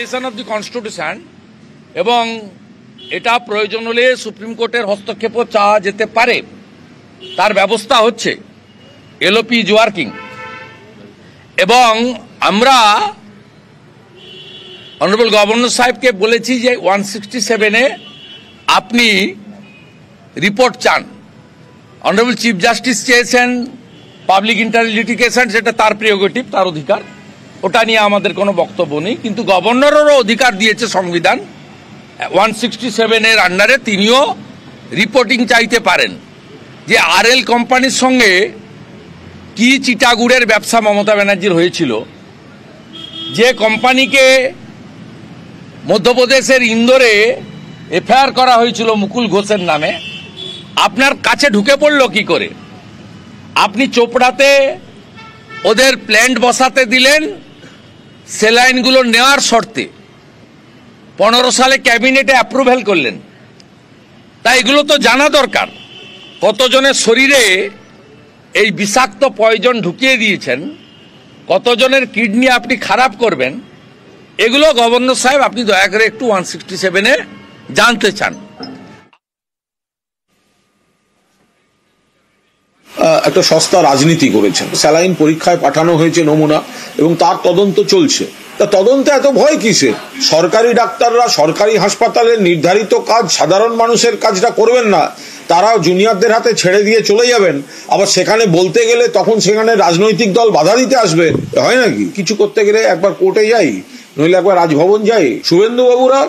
Violation of the constitution এবং এটা প্রয়োজন হলে সুপ্রিম কোর্টের হস্তক্ষেপও চাওয়া যেতে পারে, তার ব্যবস্থা হচ্ছে। এলওপি ইজ ওয়ার্কিং এবং আমরা অনারেবল গভর্নর সাহেবকে বলেছি যে 167-এ আপনি রিপোর্ট চান। অনারেবল চিফ জাস্টিস চেয়েছেন পাবলিক ইন্টারেস্ট লিটিগেশন, সেটা তার প্রিরোগেটিভ, তার অধিকার, ওটা নিয়ে আমাদের কোনো বক্তব্য নেই। কিন্তু গভর্নরেরও অধিকার দিয়েছে সংবিধান, 167-এর আন্ডারে তিনিও রিপোর্টিং চাইতে পারেন যে আরএল কোম্পানির সঙ্গে কি চিটাগুড়ের ব্যবসা মমতা ব্যানার্জির হয়েছিল, যে কোম্পানিকে মধ্যপ্রদেশের ইন্দোরে এফআইআর করা হয়েছিল মুকুল ঘোষের নামে, আপনার কাছে ঢুকে পড়লো কি করে? আপনি চোপড়াতে ওদের প্ল্যান্ট বসাতে দিলেন স্যালাইনগুলো নেওয়ার শর্তে, 15 সালে ক্যাবিনেটে অ্যাপ্রুভ্যাল করলেন। তাই এগুলো তো জানা দরকার, কতজনের শরীরে এই বিষাক্ত পয়জন ঢুকিয়ে দিয়েছেন, কতজনের কিডনি আপনি খারাপ করবেন, এগুলো গভর্নর সাহেব আপনি দয়া করে একটু 167-এ জানতে চান। একটা সস্তা রাজনীতি করেছেন। স্যালাইন পরীক্ষায় পাঠানো হয়েছে নমুনা এবং তার তদন্ত চলছে। তা তদন্তে এত ভয় কিসের? সরকারি ডাক্তাররা সরকারি হাসপাতালের নির্ধারিত কাজ সাধারণ মানুষের কাজটা করবেন না, তারাও জুনিয়রদের হাতে ছেড়ে দিয়ে চলে যাবেন। আবার সেখানে বলতে গেলে তখন সেখানে রাজনৈতিক দল বাধা দিতে আসবে, হয় নাকি? কিছু করতে গেলে একবার কোর্টে যাই, নইলে একবার রাজভবন যাই। শুভেন্দু বাবুরা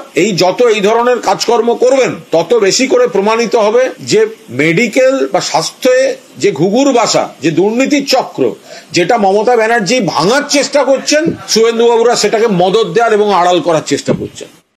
যত এই ধরনের কাজকর্ম করবেন তত বেশি করে প্রমাণিত হবে যে মেডিকেল বা স্বাস্থ্যে যে ঘুঘুর বাসা, যে দুর্নীতির চক্র, যেটা মমতা ব্যানার্জি ভাঙার চেষ্টা করছেন, শুভেন্দু বাবুরা সেটাকে মদত দেওয়ার এবং আড়াল করার চেষ্টা করছেন।